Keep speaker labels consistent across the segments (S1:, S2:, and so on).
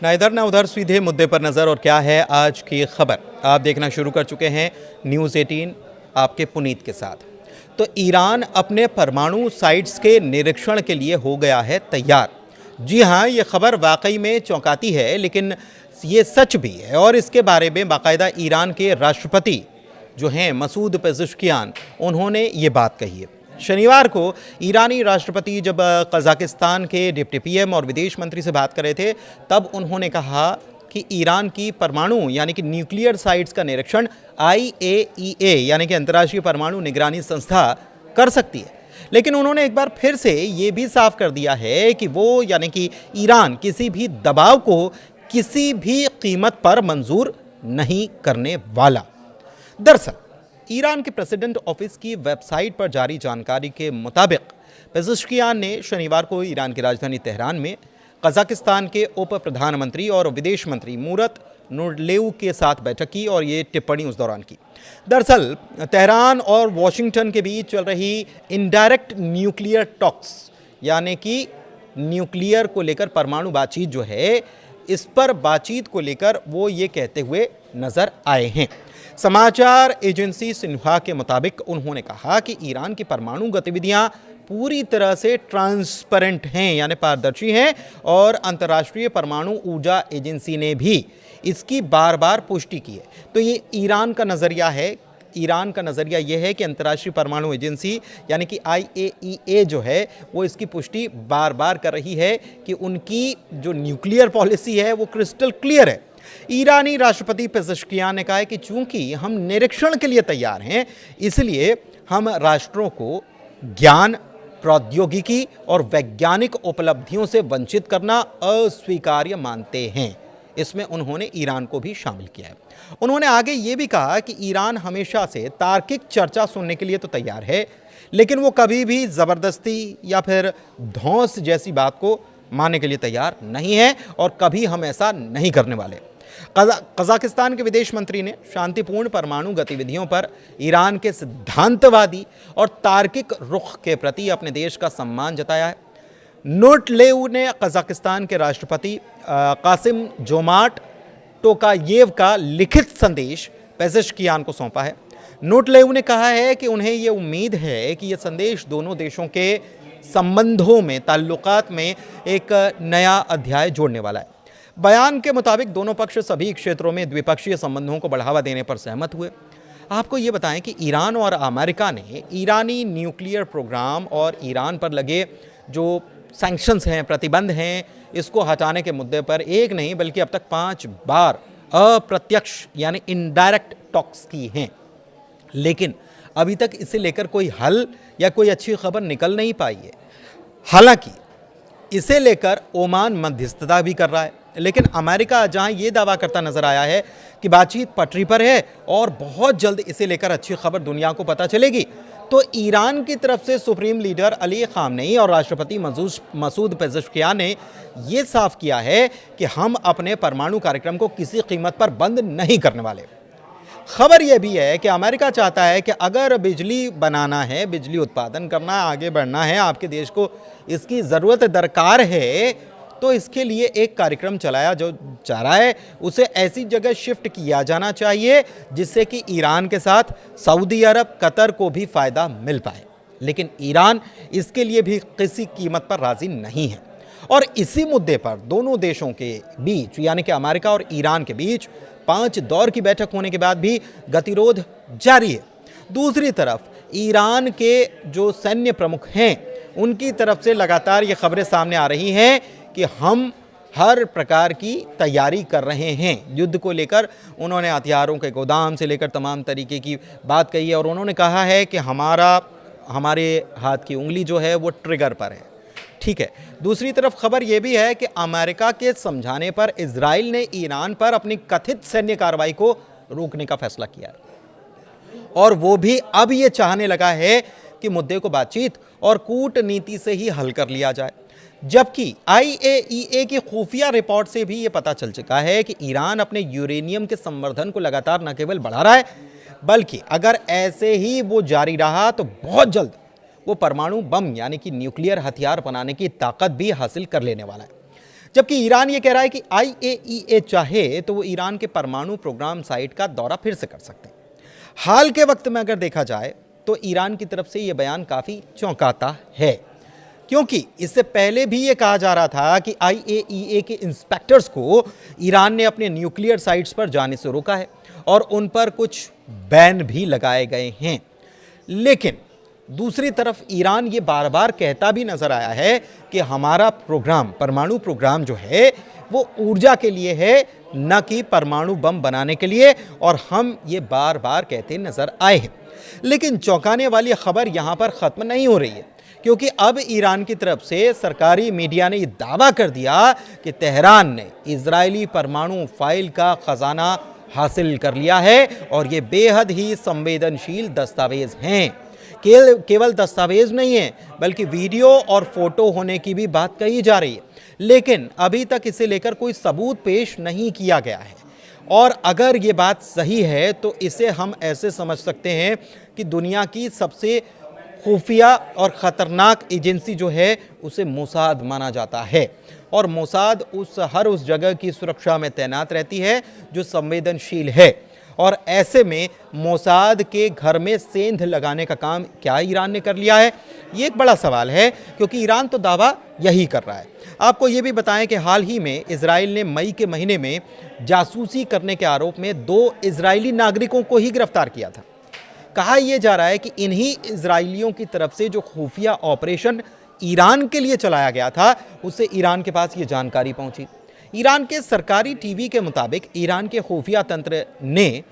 S1: ना इधर ना उधर, सीधे मुद्दे पर नज़र। और क्या है आज की खबर, आप देखना शुरू कर चुके हैं न्यूज़ 18 आपके पुनीत के साथ। तो ईरान अपने परमाणु साइट्स के निरीक्षण के लिए हो गया है तैयार। जी हाँ, ये खबर वाकई में चौंकाती है, लेकिन ये सच भी है। और इसके बारे में बाकायदा ईरान के राष्ट्रपति जो हैं मसूद पेज़ेश्कियान, उन्होंने ये बात कही है। शनिवार को ईरानी राष्ट्रपति जब कज़ाकिस्तान के डिप्टी पीएम और विदेश मंत्री से बात कर रहे थे, तब उन्होंने कहा कि ईरान की परमाणु यानी कि न्यूक्लियर साइट्स का निरीक्षण IAEA यानी कि अंतर्राष्ट्रीय परमाणु निगरानी संस्था कर सकती है। लेकिन उन्होंने एक बार फिर से ये भी साफ कर दिया है कि वो यानी कि ईरान किसी भी दबाव को किसी भी कीमत पर मंजूर नहीं करने वाला। दरअसल ईरान के प्रेसिडेंट ऑफिस की वेबसाइट पर जारी जानकारी के मुताबिक पेज़ेश्कियान ने शनिवार को ईरान की राजधानी तेहरान में कज़ाकिस्तान के उप प्रधानमंत्री और विदेश मंत्री मूरत नूरलेव के साथ बैठक की और ये टिप्पणी उस दौरान की। दरअसल तेहरान और वॉशिंगटन के बीच चल रही इनडायरेक्ट न्यूक्लियर टॉक्स यानी कि न्यूक्लियर को लेकर परमाणु बातचीत जो है, इस पर बातचीत को लेकर वो ये कहते हुए नजर आए हैं। समाचार एजेंसी सिन्हुआ के मुताबिक उन्होंने कहा कि ईरान की परमाणु गतिविधियां पूरी तरह से ट्रांसपेरेंट हैं यानी पारदर्शी हैं, और अंतर्राष्ट्रीय परमाणु ऊर्जा एजेंसी ने भी इसकी बार बार पुष्टि की है। तो ये ईरान का नज़रिया है। ईरान का नज़रिया यह है कि अंतर्राष्ट्रीय परमाणु एजेंसी यानी कि IAEA जो है, वो इसकी पुष्टि बार बार कर रही है कि उनकी जो न्यूक्लियर पॉलिसी है वो क्रिस्टल क्लियर है। ईरानी राष्ट्रपति पेज़ेश्कियान ने कहा है कि चूंकि हम निरीक्षण के लिए तैयार हैं, इसलिए हम राष्ट्रों को ज्ञान, प्रौद्योगिकी और वैज्ञानिक उपलब्धियों से वंचित करना अस्वीकार्य मानते हैं। इसमें उन्होंने ईरान को भी शामिल किया है। उन्होंने आगे ये भी कहा कि ईरान हमेशा से तार्किक चर्चा सुनने के लिए तो तैयार है, लेकिन वो कभी भी ज़बरदस्ती या फिर धौंस जैसी बात को मानने के लिए तैयार नहीं है, और कभी हम ऐसा नहीं करने वाले। कज़ाकिस्तान के विदेश मंत्री ने शांतिपूर्ण परमाणु गतिविधियों पर ईरान के सिद्धांतवादी और तार्किक रुख के प्रति अपने देश का सम्मान जताया है। नूरलेव ने कज़ाकिस्तान के राष्ट्रपति कासिम जोमार्ट टोकायेव का लिखित संदेश पेज़ेश्कियान को सौंपा है। नूरलेव ने कहा है कि उन्हें ये उम्मीद है कि यह संदेश दोनों देशों के संबंधों में, ताल्लुकात में एक नया अध्याय जोड़ने वाला है। बयान के मुताबिक दोनों पक्ष सभी क्षेत्रों में द्विपक्षीय संबंधों को बढ़ावा देने पर सहमत हुए। आपको ये बताएं कि ईरान और अमेरिका ने ईरानी न्यूक्लियर प्रोग्राम और ईरान पर लगे जो सैंक्शंस हैं, प्रतिबंध हैं, इसको हटाने के मुद्दे पर एक नहीं बल्कि अब तक 5 बार अप्रत्यक्ष यानी इनडायरेक्ट टॉक्स की हैं। लेकिन अभी तक इसे लेकर कोई हल या कोई अच्छी खबर निकल नहीं पाई है। हालांकि इसे लेकर ओमान मध्यस्थता भी कर रहा है, लेकिन अमेरिका जहां ये दावा करता नजर आया है कि बातचीत पटरी पर है और बहुत जल्द इसे लेकर अच्छी खबर दुनिया को पता चलेगी, तो ईरान की तरफ से सुप्रीम लीडर अली ख़ामेनी और राष्ट्रपति मसूद पेज़ेश्कियान ने यह साफ किया है कि हम अपने परमाणु कार्यक्रम को किसी कीमत पर बंद नहीं करने वाले। खबर यह भी है कि अमेरिका चाहता है कि अगर बिजली बनाना है, बिजली उत्पादन करना है, आगे बढ़ना है, आपके देश को इसकी ज़रूरत दरकार है, तो इसके लिए एक कार्यक्रम चलाया जो जा रहा है, उसे ऐसी जगह शिफ्ट किया जाना चाहिए जिससे कि ईरान के साथ सऊदी अरब, कतर को भी फ़ायदा मिल पाए। लेकिन ईरान इसके लिए भी किसी कीमत पर राज़ी नहीं है, और इसी मुद्दे पर दोनों देशों के बीच यानी कि अमेरिका और ईरान के बीच 5 दौर की बैठक होने के बाद भी गतिरोध जारी है। दूसरी तरफ ईरान के जो सैन्य प्रमुख हैं, उनकी तरफ से लगातार ये खबरें सामने आ रही हैं कि हम हर प्रकार की तैयारी कर रहे हैं युद्ध को लेकर। उन्होंने हथियारों के गोदाम से लेकर तमाम तरीके की बात कही है, और उन्होंने कहा है कि हमारे हाथ की उंगली जो है वो ट्रिगर पर है। ठीक है, दूसरी तरफ खबर यह भी है कि अमेरिका के समझाने पर इजराइल ने ईरान पर अपनी कथित सैन्य कार्रवाई को रोकने का फैसला किया, और वो भी अब ये चाहने लगा है कि मुद्दे को बातचीत और कूटनीति से ही हल कर लिया जाए। जबकि IAEA की खुफिया रिपोर्ट से भी ये पता चल चुका है कि ईरान अपने यूरेनियम के संवर्धन को लगातार न केवल बढ़ा रहा है, बल्कि अगर ऐसे ही वो जारी रहा तो बहुत जल्द वो परमाणु बम यानी कि न्यूक्लियर हथियार बनाने की ताकत भी हासिल कर लेने वाला है। जबकि ईरान ये कह रहा है कि IAEA चाहे तो वो ईरान के परमाणु प्रोग्राम साइट का दौरा फिर से कर सकते हैं। हाल के वक्त में अगर देखा जाए तो ईरान की तरफ से ये बयान काफ़ी चौंकाता है, क्योंकि इससे पहले भी ये कहा जा रहा था कि IAEA के इंस्पेक्टर्स को ईरान ने अपने न्यूक्लियर साइट्स पर जाने से रोका है और उन पर कुछ बैन भी लगाए गए हैं। लेकिन दूसरी तरफ ईरान ये बार बार कहता भी नजर आया है कि हमारा प्रोग्राम, परमाणु प्रोग्राम जो है वो ऊर्जा के लिए है, न कि परमाणु बम बनाने के लिए, और हम ये बार बार कहते नजर आए हैं। लेकिन चौंकाने वाली खबर यहाँ पर ख़त्म नहीं हो रही है, क्योंकि अब ईरान की तरफ से सरकारी मीडिया ने ये दावा कर दिया कि तेहरान ने इजरायली परमाणु फाइल का खजाना हासिल कर लिया है और ये बेहद ही संवेदनशील दस्तावेज हैं। केवल दस्तावेज नहीं है, बल्कि वीडियो और फोटो होने की भी बात कही जा रही है, लेकिन अभी तक इसे लेकर कोई सबूत पेश नहीं किया गया है। और अगर ये बात सही है तो इसे हम ऐसे समझ सकते हैं कि दुनिया की सबसे खुफिया और ख़तरनाक एजेंसी जो है उसे मोसाद माना जाता है, और मोसाद हर उस जगह की सुरक्षा में तैनात रहती है जो संवेदनशील है। और ऐसे में मोसाद के घर में सेंध लगाने का काम क्या ईरान ने कर लिया है, ये एक बड़ा सवाल है, क्योंकि ईरान तो दावा यही कर रहा है। आपको ये भी बताएं कि हाल ही में इजराइल ने मई के महीने में जासूसी करने के आरोप में 2 इजरायली नागरिकों को ही गिरफ्तार किया था। कहा यह जा रहा है कि इन्हीं इजरायलियों की तरफ से जो खुफिया ऑपरेशन ईरान के लिए चलाया गया था, उससे ईरान के पास ये जानकारी पहुंची। ईरान के सरकारी टीवी के मुताबिक ईरान के खुफिया तंत्र ने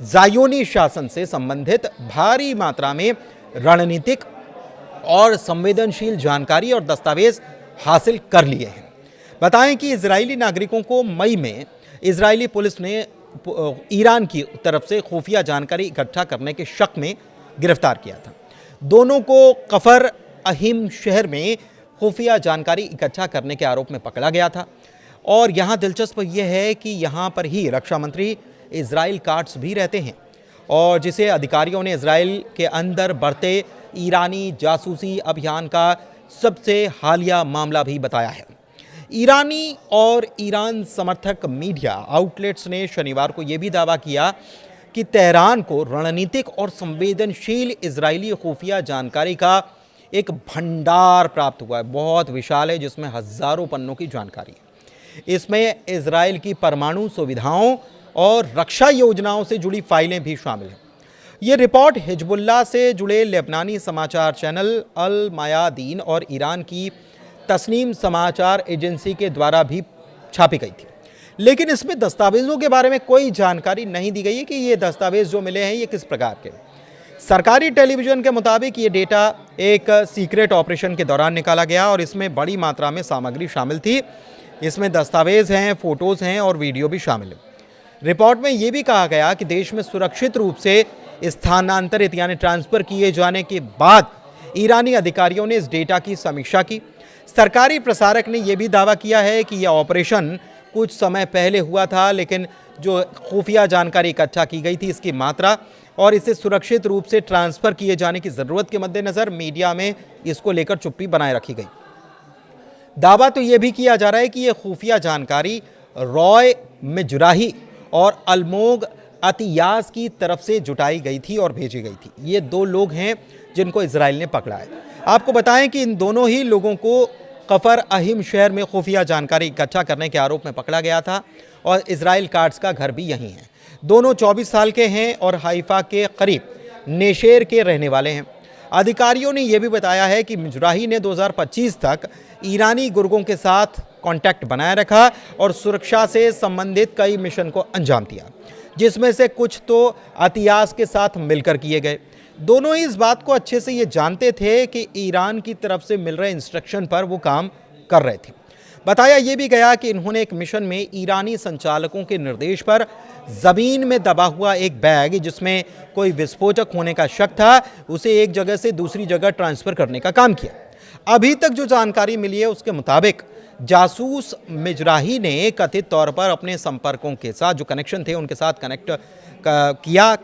S1: जायोनी शासन से संबंधित भारी मात्रा में रणनीतिक और संवेदनशील जानकारी और दस्तावेज हासिल कर लिए हैं। बताएं कि इजरायली नागरिकों को मई में इजरायली पुलिस ने ईरान की तरफ से खुफिया जानकारी इकट्ठा करने के शक में गिरफ्तार किया था। दोनों को कफर अहिम शहर में खुफिया जानकारी इकट्ठा करने के आरोप में पकड़ा गया था। और यहाँ दिलचस्प यह है कि यहाँ पर ही रक्षा मंत्री इजराइल काट्स भी रहते हैं, और जिसे अधिकारियों ने इजराइल के अंदर बढ़ते ईरानी जासूसी अभियान का सबसे हालिया मामला भी बताया है। ईरानी और ईरान समर्थक मीडिया आउटलेट्स ने शनिवार को यह भी दावा किया कि तेहरान को रणनीतिक और संवेदनशील इजरायली खुफिया जानकारी का एक भंडार प्राप्त हुआ है, बहुत विशाल है, जिसमें हज़ारों पन्नों की जानकारी है। इसमें इजराइल की परमाणु सुविधाओं और रक्षा योजनाओं से जुड़ी फाइलें भी शामिल हैं। ये रिपोर्ट हिजबुल्लाह से जुड़े लेबनानी समाचार चैनल अल मायादीन और ईरान की तस्नीम समाचार एजेंसी के द्वारा भी छापी गई थी, लेकिन इसमें दस्तावेज़ों के बारे में कोई जानकारी नहीं दी गई है कि ये दस्तावेज जो मिले हैं ये किस प्रकार के। सरकारी टेलीविज़न के मुताबिक ये डेटा एक सीक्रेट ऑपरेशन के दौरान निकाला गया और इसमें बड़ी मात्रा में सामग्री शामिल थी। इसमें दस्तावेज हैं, फ़ोटोज़ हैं और वीडियो भी शामिल है। रिपोर्ट में ये भी कहा गया कि देश में सुरक्षित रूप से स्थानांतरित यानी ट्रांसफ़र किए जाने के बाद ईरानी अधिकारियों ने इस डेटा की समीक्षा की। सरकारी प्रसारक ने यह भी दावा किया है कि यह ऑपरेशन कुछ समय पहले हुआ था, लेकिन जो खुफिया जानकारी इकट्ठा की गई थी इसकी मात्रा और इसे सुरक्षित रूप से ट्रांसफ़र किए जाने की ज़रूरत के मद्देनज़र मीडिया में इसको लेकर चुप्पी बनाए रखी गई। दावा तो यह भी किया जा रहा है कि यह खुफिया जानकारी रॉय मिजराही और अलमोग अतियास की तरफ से जुटाई गई थी और भेजी गई थी। ये 2 लोग हैं जिनको इजराइल ने पकड़ा है। आपको बताएं कि इन दोनों ही लोगों को कफर अहिम शहर में खुफिया जानकारी इकट्ठा करने के आरोप में पकड़ा गया था और इजराइल काट्स का घर भी यहीं है। दोनों 24 साल के हैं और हाइफा के करीब नेशेर के रहने वाले हैं। अधिकारियों ने यह भी बताया है कि मिजराही ने 2025 तक ईरानी गुर्गों के साथ कांटेक्ट बनाए रखा और सुरक्षा से संबंधित कई मिशन को अंजाम दिया, जिसमें से कुछ तो अतियास के साथ मिलकर किए गए। दोनों ही इस बात को अच्छे से ये जानते थे कि ईरान की तरफ से मिल रहे इंस्ट्रक्शन पर वो काम कर रहे थे। बताया ये भी गया कि इन्होंने एक मिशन में ईरानी संचालकों के निर्देश पर ज़मीन में दबा हुआ एक बैग जिसमें कोई विस्फोटक होने का शक था, उसे एक जगह से दूसरी जगह ट्रांसफ़र करने का काम किया। अभी तक जो जानकारी मिली है उसके मुताबिक जासूस मिजराही ने कथित तौर पर अपने संपर्कों के साथ जो कनेक्शन थे उनके साथ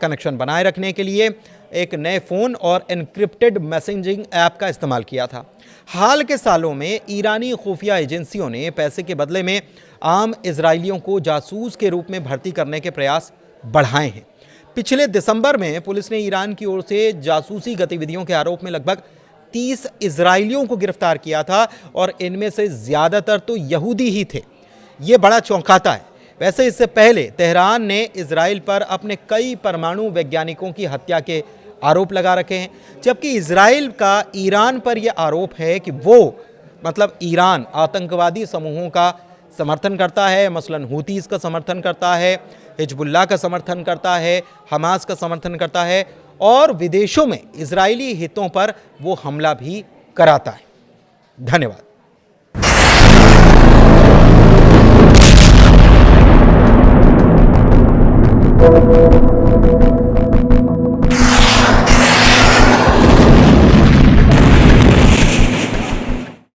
S1: कनेक्शन बनाए रखने के लिए एक नए फ़ोन और एन्क्रिप्टेड मैसेजिंग ऐप का इस्तेमाल किया था। हाल के सालों में ईरानी खुफिया एजेंसियों ने पैसे के बदले में आम इजरायलियों को जासूस के रूप में भर्ती करने के प्रयास बढ़ाए हैं। पिछले दिसंबर में पुलिस ने ईरान की ओर से जासूसी गतिविधियों के आरोप में लगभग 30 इजरायलियों को गिरफ्तार किया था और इनमें से ज़्यादातर तो यहूदी ही थे। ये बड़ा चौंकाता है। वैसे इससे पहले तेहरान ने इजराइल पर अपने कई परमाणु वैज्ञानिकों की हत्या के आरोप लगा रखे हैं, जबकि इजराइल का ईरान पर यह आरोप है कि वो ईरान आतंकवादी समूहों का समर्थन करता है, मसलन हूतीज़ का समर्थन करता है, हिजबुल्लाह का समर्थन करता है, हमास का समर्थन करता है और विदेशों में इजरायली हितों पर वो हमला भी कराता है। धन्यवाद।